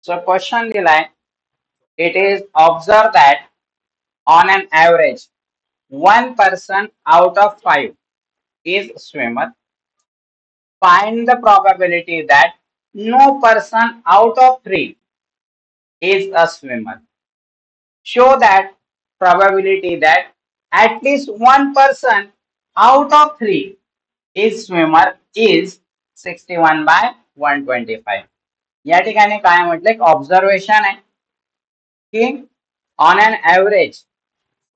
So question दिलाय, it is observed that on an average one person out of five is swimmer. Find the probability that no person out of three is a swimmer. Show that probability that at least one person out of three is swimmer is 61 by 125. या ठिकाणी काय म्हटलं, एक observation आहे की on an average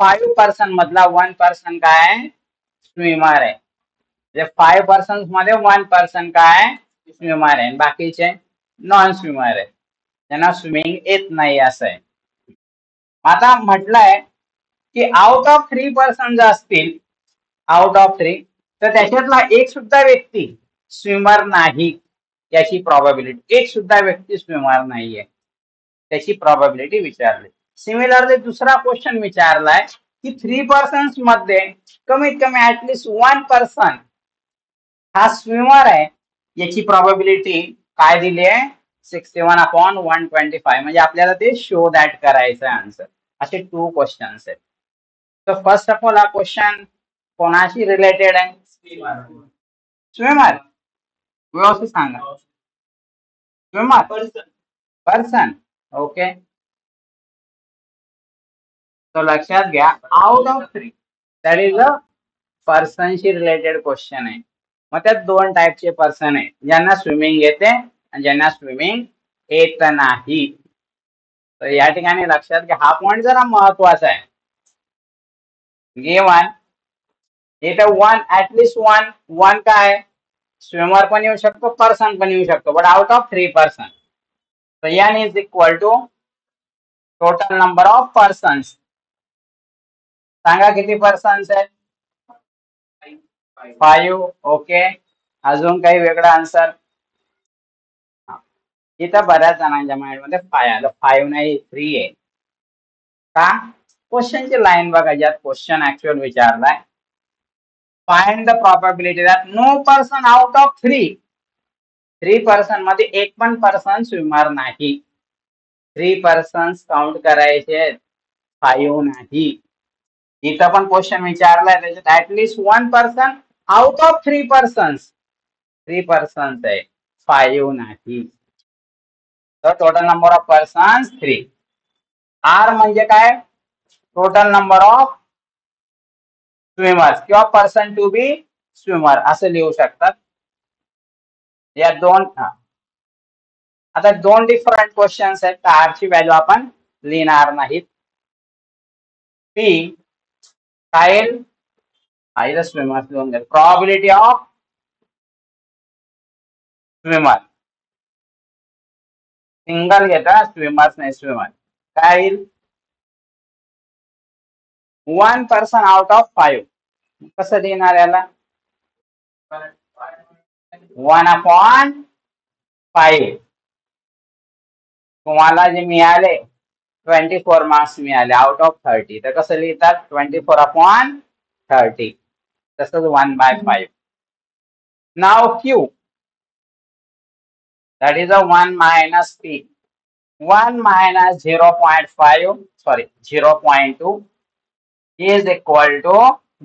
5% मधला 1% काय आहे, स्विमर आहे. म्हणजे 5% मध्ये 1% काय आहे, स्विमर आहे. बाकीचे नॉन स्विमर आहे, त्यांना स्विमिंग येत नाही असं आहे. आता म्हटलंय की आउट ऑफ 3% जर असतील, आउट ऑफ 3, तर त्याच्यातला एक सुद्धा व्यक्ती स्विमर नाही याची प्रॉबॅबिलिटी, एक सुद्धा व्यक्ती स्विमर नाहीये त्याची प्रॉबॅबिलिटी विचारली. सिमिलरली दुसरा क्वेश्चन विचारलाय की 3% मध्ये कमीत कमी ऍटलिस्ट 1% हा स्विमर आहे याची प्रॉबॅबिलिटी काय दिली आहे, 61/125. म्हणजे आपल्याला ते शो दॅट करायचं आन्सर. असे 2 क्वेश्चन्स आहेत. तर फर्स्ट ऑफ ऑल हा क्वेश्चन कोणाशी रिलेटेड आहे, स्विमर. व्यवस्थित सांगा, स्विमर पर्सन. ओके, तो लक्षात घ्या, out of 3 that is a पर्सनशी रिलेटेड क्वेश्चन आहे. मग त्यात 2 टाईपचे पर्सन आहे, ज्यांना स्विमिंग येते आणि ज्यांना स्विमिंग येत नाही. तर या ठिकाणी लक्षात घ्या, हा पॉइंट जरा महत्वाचा आहे. गिवन इथं वन, ऍटलिस्ट वन काय, स्विमर पण येऊ शकतो, पर्सन पण येऊ शकतो, बट आउट ऑफ 3%. तर N is equal to total number of persons. सांगा किती पर्सन्स आहेत, 5. ओके, अजून काही वेगळा आन्सर. इथं बऱ्याच जणांच्या माइंड मध्ये 5 आलं, 5 नाही 3 आहे. का, क्वेश्चनची लाईन बघा, ज्यात क्वेश्चन ऍक्च्युअल विचारलाय, find the probability that no person out of 3% मध्ये एक पण पर्सन स्विमर नाही. 3% काउंट करायचे, 5 नाही. इथं पण क्वेश्चन विचारलाय, त्याच्यात ऍटलिस्ट 1% आउट ऑफ 3% आहे, 5 नाही. तर total number of person 3. R म्हणजे काय, टोटल नंबर ऑफ स्विमर्स किंवा पर्सन टू बी स्विमर असं लिहू शकतात. या दोन, आता 2 डिफरंट क्वेश्चन्स आहेत, तर आरची व्हॅल्यू आपण लिहिणार नाहीत. पी काय येईल, आयदर स्विमर लिहून घ्या, प्रॉबिलिटी ऑफ स्विमर, सिंगल घेता, स्विमर्स नाही स्विमर, काय येईल, 1% आउट ऑफ 5. कसं लिहिणार याला, 1/5. तुम्हाला जे मिळाले 24 मार्क्स मिळाले आउट ऑफ 30, तर कसं लिहितात, 24/30. तसंच 1/5. नाव Q, that is a 1 minus p. 1 minus 0.5, sorry 0.2 is equal to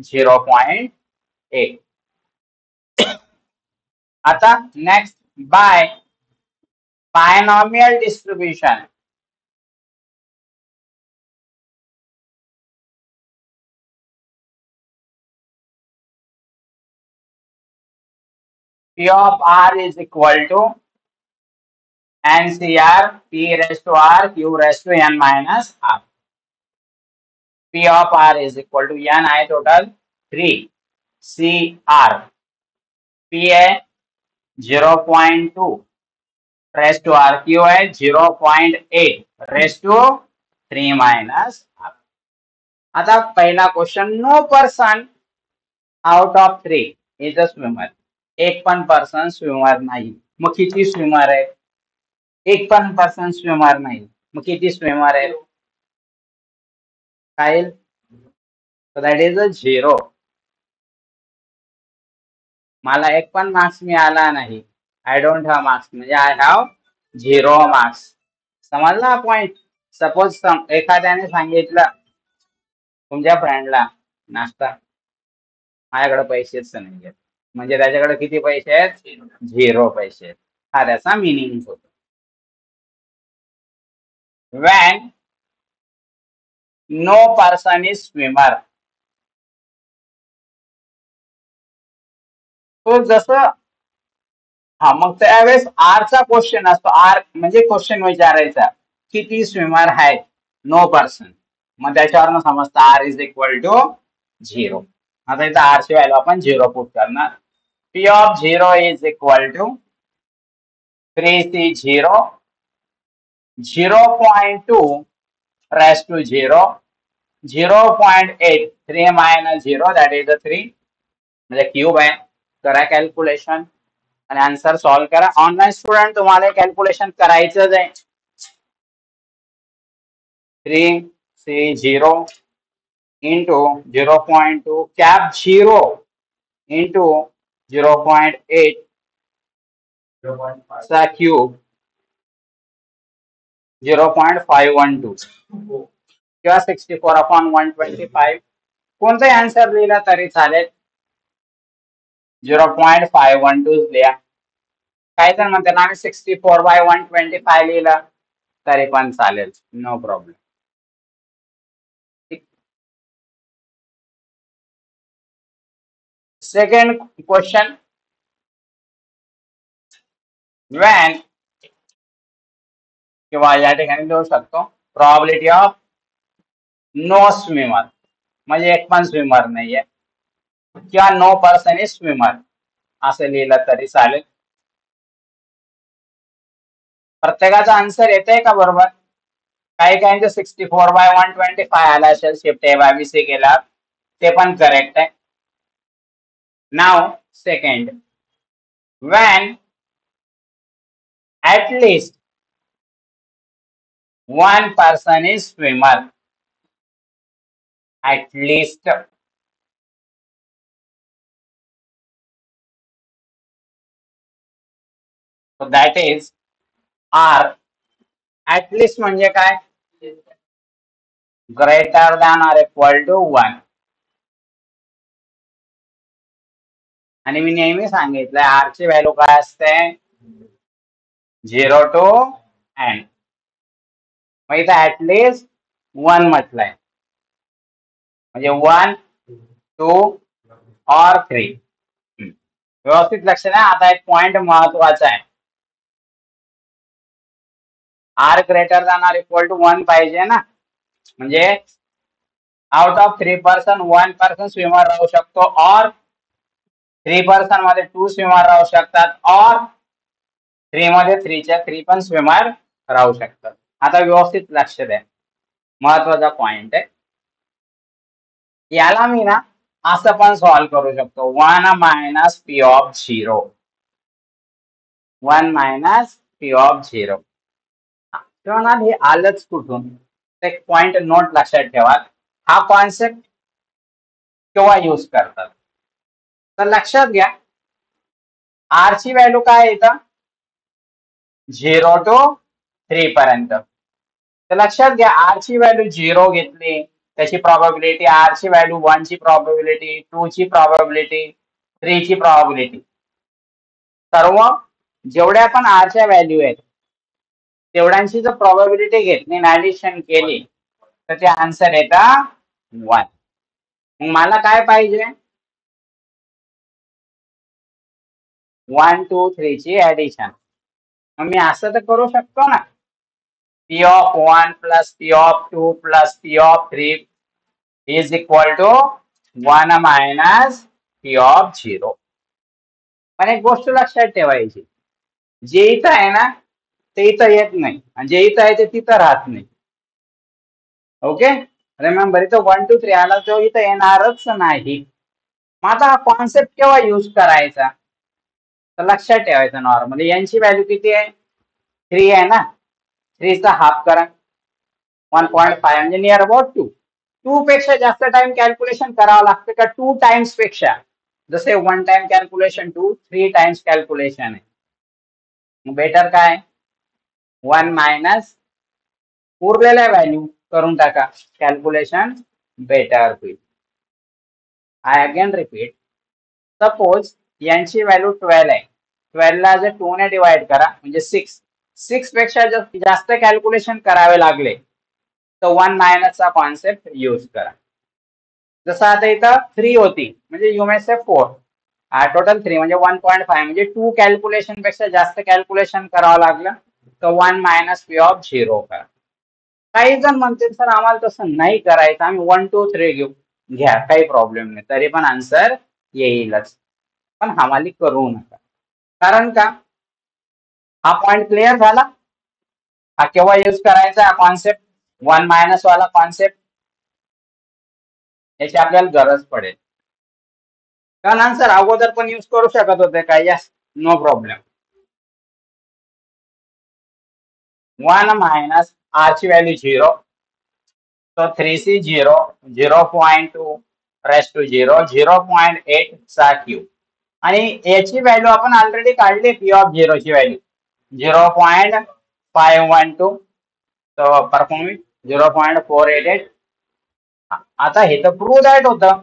0.8. आता next, by binomial distribution. P of r is equal to NCR P raised to R Q raised to n minus r. P of r is equal to n है total 3, CR P है 0.2 raised to R, Q है 0.8 raised to 3 minus r. आता पहिला question, no person out of 3 is a swimmer. एक पण person swimmer नाही, मग किती स्विमर आहे, एक पण पर्सन स्विमर नाही, मग किती स्विमर आहे, काय, so that is a 0. मला एक पण मार्क्स मिळाला नाही, आय डोंट हॅव मार्क्स म्हणजे आय हॅव 0 मार्क्स. समजला हा पॉइंट. सपोज एखाद्याने सांगितलं तुमच्या फ्रेंडला नाश्ता, माझ्याकडे पैसेच नाही आहेत, म्हणजे त्याच्याकडे किती पैसे आहेत? 0 पैसे आहेत. हा त्याचा मिनिंग होतो. when no person is swimmer. तो जसं हा मग त्यावेळेस आरचा क्वेश्चन असतो. आर म्हणजे क्वेश्चन विचारायचा किती स्विमर आहेत? No person. मग त्याच्यावरनं समजतं आर इज इक्वल टू 0. आता इथं आर ची व्हॅल्यू आपण 0 पुट करणार. P of 0 is equal to 3C0 0.2 raised to 0 0.8 3 minus 0 that is the 3 म्हणजे क्यूब आहे. करा कॅल्क्युलेशन आणि आन्सर सॉल्व करा. ऑनलाईन स्टुडंट तुम्हाला कॅल्क्युलेशन करायचंच आहे. 3C0 into 0.2 cap 0 into 0.8 चा क्यूब 0.512 किंवा 64/125. कोणताही आन्सर लिहिला तरी चालेल. 0.512 लिहा. काही जण म्हणतात आम्ही 64/125 लिहिलं तरी पण चालेल, no problem. Second question, when किंवा या ठिकाणी देऊ शकतो प्रॉबिलिटी ऑफ नो स्विमर म्हणजे एक पण स्विमर नाहीये किंवा नो पर्सन इज स्विमर असं लिहिलं तरी चालेल. प्रत्येकाचा आन्सर येतंय का बरोबर? काही काहींचं 64/125 आला असेल. शिफ्ट A/B/C केला ते पण करेक्ट आहे. नाव second, when at least one person is swimmer. At least. So that is R. At least म्हणजे काय? Greater than or equal to 1. आणि मी नेहमी सांगितलंय आर ची व्हॅल्यू काय असते? 0 to n. मग इथं ऍटलिस्ट 1 म्हटलंय म्हणजे 1, 2 और 3. व्यवस्थित लक्ष द्या. आता एक पॉइंट महत्वाचा आहे. R greater than or equal to 1 पाहिजे ना, म्हणजे out of 3 person 1 person swimmer राहू शकतो, और 3 पर्सन मध्ये 2 स्विमर राहू शकतात, और 3 मध्ये 3 पण स्विमर राहू शकतात. आता व्यवस्थित लक्ष द्या, महत्वाचा पॉइंट आहे. याला मी ना असं पण सॉल्व करू शकतो. 1 minus P of 0. 1 minus P of 0. तेव्हा ना हे आलंच कुठून? एक पॉइंट नोट लक्षात ठेवा. हा कॉन्सेप्ट केव्हा यूज करतात तर लक्षात घ्या. आर ची व्हॅल्यू काय येतं? 0 to 3 पर्यंत. तर लक्षात घ्या आर ची व्हॅल्यू 0 घेतली त्याची प्रॉबॅबिलिटी, आर ची व्हॅल्यू 1 ची प्रॉबॅबिलिटी, 2 ची प्रॉबॅबिलिटी, 3 ची प्रॉबॅबिलिटी. सर्व जेवढ्या पण आर च्या व्हॅल्यू आहेत तेवढ्यांची जर प्रॉबॅबिलिटी घेतली आणि ऍडिशन केली तर ते आन्सर येतं 1. मग मला काय पाहिजे? 1, 2, 3 ची ऍडिशन. मग मी असं तर करू शकतो ना, P of 1 plus P of 2 plus P of 3 is equal to 1 minus P of 0. पण एक गोष्ट लक्षात ठेवायची, जे इथं आहे ना ते इथं येत नाही आणि जे इथं आहे ते तिथं राहत नाही. ओके, रिमेंबर इथं 1, 2, 3 आला तो इथं येणारच नाही. मग आता हा कॉन्सेप्ट केव्हा यूज करायचा तर लक्षात ठेवायचं. नॉर्मली यांची व्हॅल्यू किती आहे? 3 आहे ना. 3 चा हाफ करा 1.5 म्हणजे नियर अबाउट 2. 2 पेक्षा जास्त टाइम कॅल्क्युलेशन करावं लागतं का 2 टाइम्स पेक्षा? जसे 1 टाइम कॅल्क्युलेशन 2, 3 टाइम्स कॅल्क्युलेशन आहे. बेटर काय 1 मायनस उरलेल्या व्हॅल्यू करून टाका कॅल्क्युलेशन बेटर होईल. आय अगेन रिपीट सपोज यांची व्हॅल्यू 12 आहे 12 ला जर 2 ने डिवाइड करा म्हणजे 6 पेक्षा जास्त कॅल्क्युलेशन करावे लागले तर 1 मायनसचा कॉन्सेप्ट यूज करा. जसं आता इथं 3 होती म्हणजे यू मे से 4 टोटल 3 म्हणजे 1.5 म्हणजे 2 कॅल्क्युलेशन पेक्षा जास्त कॅल्क्युलेशन करावं लागलं तर 1 मायनस पी ऑफ 0 करा. काही जण म्हणतील सर आम्हाला तसं नाही करायचं आम्ही 1 2 3 घेऊ घ्या काही प्रॉब्लेम नाही तरी पण आन्सर येईलच पण हमाली करू नका. कारण का हा पॉइंट क्लिअर झाला. हा केव्हा यूज करायचा हा कॉन्सेप्ट 1 मायनस वाला कॉन्सेप्ट याची आपल्याला गरज पडेल. कारण आन्सर अगोदर पण यूज करू शकत होते काय yes no problem. 1 minus R ची व्हॅल्यू 0 तो 3c 0 0.2 रेस टू 0 0.8 चा क्यूब आणि याची व्हॅल्यू आपण ऑलरेडी काढली पी ऑफ 0 ची व्हॅल्यू 0.512 तर परफॉर्म 0.488. आता हे तर प्रूव्ह दॅट होतं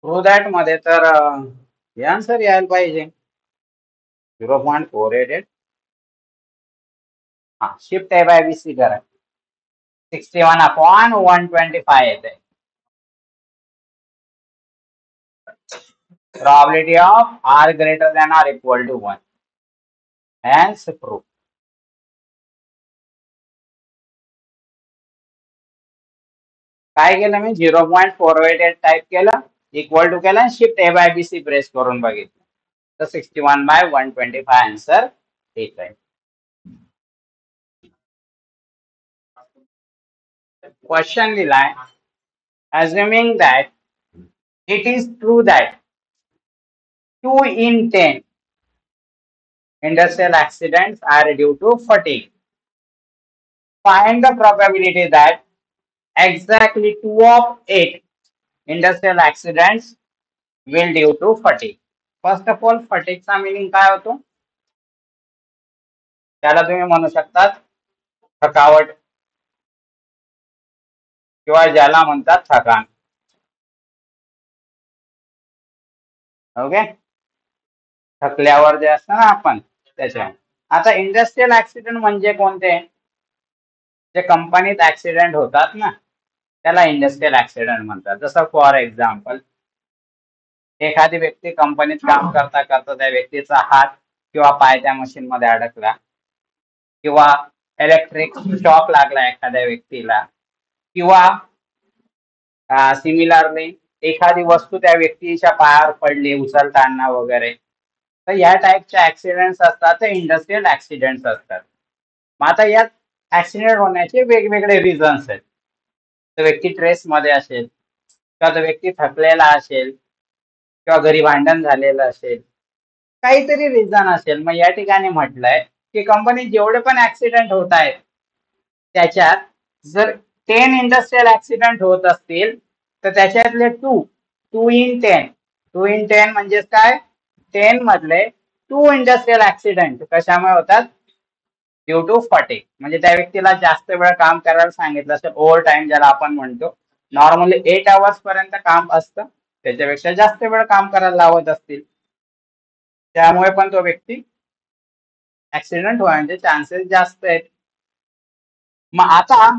प्रूव्ह दॅट मध्ये तर हे आन्सर यायला पाहिजे 0.488. हा shift A by B C करा 61/125 येते. Probability of r greater than or equal to 1. Hence proof. काय केलं मी 0.488 टाईप केलं इक्वल टू केलं shift A by B C press करून बघितलं तर 61/125 आन्सर ठीक आहे. क्वेश्चन दिलाय assuming that it is true that 2 in 10 industrial accidents are due to fatigue. Find the probability that exactly 2 of 8 industrial accidents will due to fatigue. First of all फटीगचा meaning काय होतो त्याला तुम्ही म्हणू शकतात थकावट किंवा ज्याला म्हणतात थकान. ओके थकल्यावर जे असतं ना आपण त्याच्या. आता इंडस्ट्रियल ऍक्सिडेंट म्हणजे कोणते जे कंपनीत ऍक्सिडेंट होतात ना त्याला इंडस्ट्रियल ऍक्सिडेंट म्हणतात. जसं फॉर एक्झाम्पल एखादी व्यक्ती कंपनीत काम करता करता त्या व्यक्तीचा हात किंवा पाय त्या मशीन मध्ये अडकला किंवा इलेक्ट्रिक शॉक लागला एखाद्या व्यक्तीला किंवा सिमिलरली एखादी वस्तू त्या व्यक्तीच्या पायावर पडली उचलताना वगैरे तर या टाईपचे ऍक्सिडेंट्स असतात ते इंडस्ट्रियल ऍक्सिडेंट्स असतात. मग आता यात ऍक्सिडेंट होण्याचे वेगवेगळे रिझन्स आहेत. तो व्यक्ती ट्रेस मध्ये असेल किंवा तो व्यक्ती थकलेला असेल किंवा घरी भांडण झालेलं असेल काहीतरी रिझन असेल. मग या ठिकाणी म्हटलंय की कंपनीत जेवढे पण ऍक्सिडेंट होत आहेत त्याच्यात जर 10 इंडस्ट्रियल ऍक्सिडेंट होत असतील तर त्याच्यातले 2 in 10 2 in 10 म्हणजे काय 10 मधले 2 इंडस्ट्रियल ऍक्सिडेंट कशामुळे होतात ड्यू टू फटीग म्हणजे त्या व्यक्तीला जास्त वेळ काम करायला सांगितलं असेल ओव्हर टाइम ज्याला आपण म्हणतो. नॉर्मली 8 hours पर्यंत काम असतं त्याच्यापेक्षा जास्त वेळ काम करायला लावत असतील त्यामुळे पण तो व्यक्ती ऍक्सिडेंट होण्याचे चान्सेस जास्त आहेत. मग आता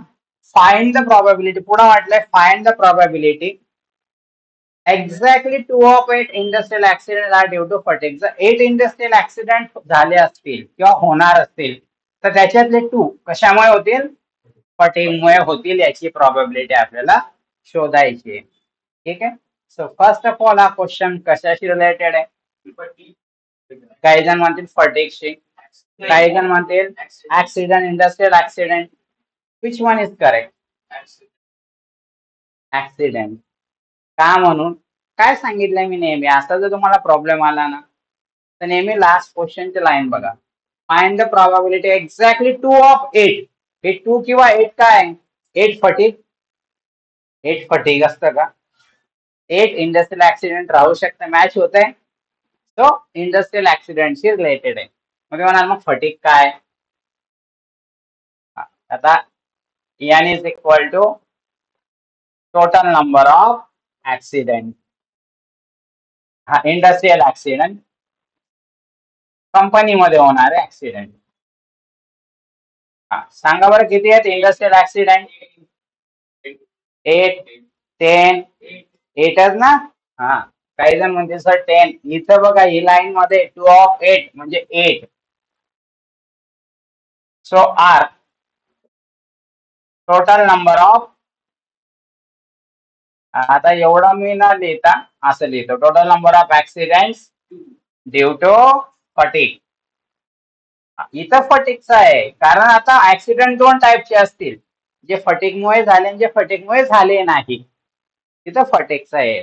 फाइंड द प्रोबॅबिलिटी पुढे म्हटलंय find the probability exactly 2 of 8 industrial accident are due to fatigue. जर 8 इंडस्ट्रियल ऍक्सिडेंट झाले असतील किंवा होणार असतील तर त्याच्यातले 2 कशामुळे होतील फटीगमुळे होतील याची प्रोबॅबिलिटी आपल्याला शोधायची आहे. ठीक आहे. सो फर्स्ट ऑफ ऑल हा क्वेश्चन कशाशी रिलेटेड आहे काही जण म्हणतील फटीगशी काही जण म्हणतील accident industrial accident. Which one is correct accident. का म्हणून काय सांगितलंय मी नेहमी असा जर तुम्हाला प्रॉब्लेम आला ना तर नेहमी लास्ट क्वेश्चनची लाईन बघा find the probability exactly 2 of 8 हे 2 किंवा 8 काय 8 फटीग असतं का 8 इंडस्ट्रियल ऍक्सिडेंट राहू शकतं मॅच होत आहे. सो इंडस्ट्रियल ऍक्सिडेंटशी रिलेटेड आहे. मग म्हणाल मग फटीक काय? आता N is equal to total number of accident. हा इंडस्ट्रियल ऍक्सिडेंट, कंपनीमध्ये होणारे ऍक्सिडेंट. हा सांगा बरं किती आहेत इंडस्ट्रियल ऍक्सिडेंट? 8, 10, 8च ना. हा काही जण म्हणते सर 10. इथं बघा ही लाईन मध्ये 2 ऑफ 8 म्हणजे 8. So R total number of, आता एवढं मी न लिहिता असं लिहितो, total number of accidents due to fatigue. इथं फटीगचं आहे कारण आता ऍक्सिडेंट दोन टाईपचे असतील, जे फटीगमुळे झाले आणि जे फटीगमुळे झाले नाही. तिथं फटीगचं आहे.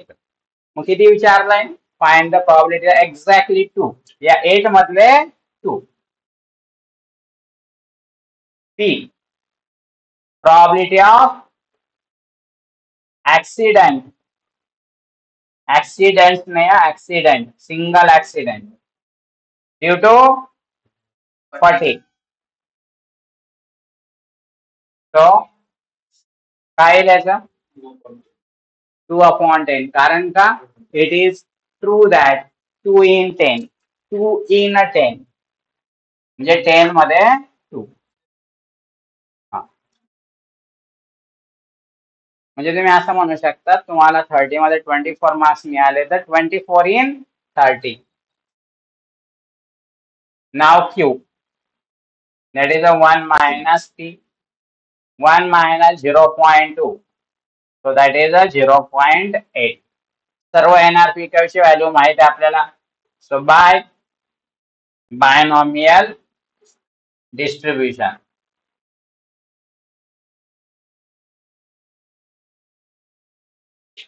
मग किती विचारलंय? Find the probability exactly 2. या 8 मधले 2. P probability of accident, accident नाही, accident single accident due to fatigue. तो काय लिहायचं? 2/10. कारण का? It is true that 2 in 10, 2 in 10 म्हणजे 10 मध्ये 2. म्हणजे तुम्ही असं म्हणू शकता, तुम्हाला 30 मध्ये 24 मार्क्स मिळाले तर 24 in 30. Now Q, that is a 1 minus T, 1 minus 0.2, so that is a 0.8. सर्व NRP ची व्हॅल्यू माहित आहे आपल्याला. So by binomial distribution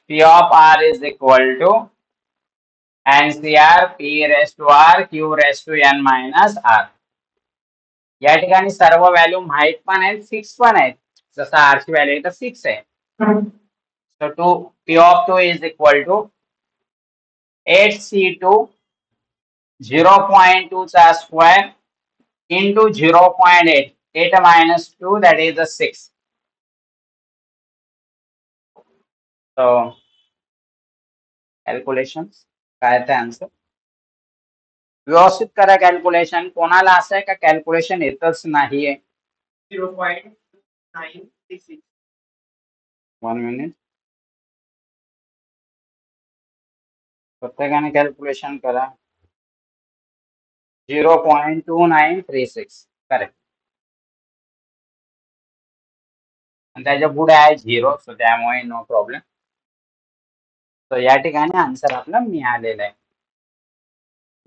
P of R is equal to NCR P raised to R Q raised to N minus R. या ठिकाणी सर्व value माहित पण आहेत, फिक्स पण आहेत. जसं R ची व्हॅल्यू इथं फिक्स आहे. So P of 2 is equal to 8C2 0.2 चा square into 0.8, 8 minus 2 that is a 6. So calculation काय ते आन्सर व्यवस्थित करा. कॅल्क्युलेशन कोणाला असं आहे का कॅल्क्युलेशन येतच नाहीये? 0.966. 1 minute, प्रत्येकाने कॅल्क्युलेशन करा. 0.2936 करेक्ट. आणि त्याच्या पुढे आहे 0, सो त्यामुळे नो प्रॉब्लेम. तर या ठिकाणी आन्सर आपला मिळालेला आहे.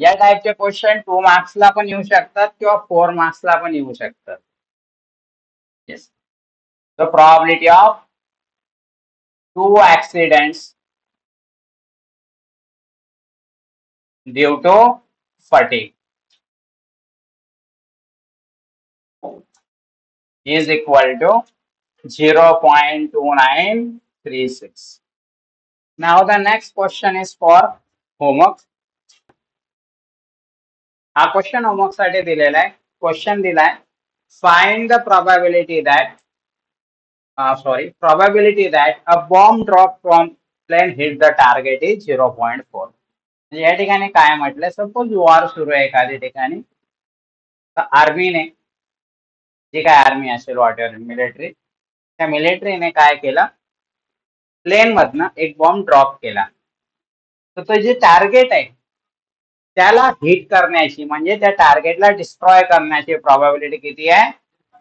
या टाईपचे क्वेश्चन 2 मार्क्सला पण येऊ शकतात किंवा 4 मार्क्सला पण येऊ शकतात. Yes. The probability of 2 accidents due to fatigue is equal to 0.2936. Now the next question is for homework. हा क्वेश्चन होमवर्क साठी दिलेला आहे. क्वेश्चन दिलाय, find the probability that probability that a bomb drop from plane hit the target is 0.4. या ठिकाणी काय म्हटलंय, suppose war सुरू आहे एखाद्या ठिकाणी, तर आर्मीने, जी काय आर्मी असेल वॉटेवर मिलिटरी, त्या मिलिटरीने काय केलं, प्लेन मधनं एक बॉम्ब ड्रॉप केला. तर तो जे टार्गेट आहे त्याला हिट करण्याची म्हणजे त्या टार्गेटला डिस्ट्रॉय करण्याची प्रोबॅबिलिटी किती आहे?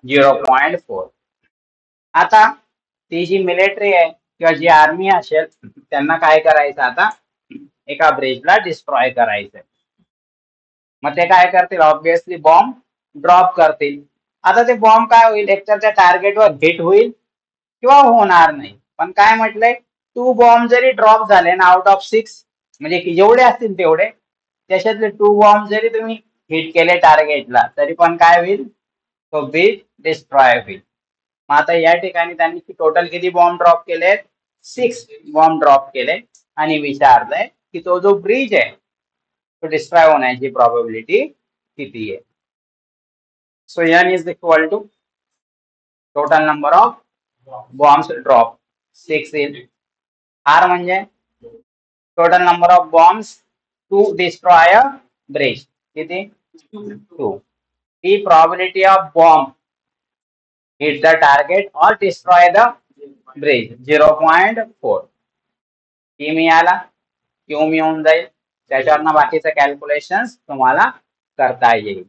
0.4. आता ती जी मिलिटरी आहे किंवा जी आर्मी असेल त्यांना काय करायचं, आता एका ब्रिजला डिस्ट्रॉय करायचं. मग ते काय करतील, ऑब्विसली बॉम्ब ड्रॉप करतील. आता ते बॉम्ब काय होईल, एकतर त्या टार्गेटवर हिट होईल किंवा होणार नाही. पण काय म्हटलंय, 2 बॉम्ब जरी ड्रॉप झाले ना आउट ऑफ 6, म्हणजे जेवढे असतील तेवढे, त्याच्यातले 2 बॉम्ब जरी तुम्ही हिट केले टार्गेटला, तरी पण काय होईल, तो ब्रिज डिस्ट्रॉय होईल. मग आता या ठिकाणी त्यांनी टोटल किती बॉम्ब ड्रॉप केले? 6 बॉम्ब ड्रॉप केले आणि विचारलंय की तो जो ब्रिज आहे तो डिस्ट्रॉय होण्याची प्रोबॅबिलिटी किती आहे. So n is equal to total number of bombs drop 6 is r म्हणजे total number of bombs to destroy a bridge किती 2. The probability of bomb hit the target or destroy the bridge 0.4. T मिळाला Q मिळून जाईल त्याच्यावरनं बाकीचं calculation तुम्हाला करता येईल.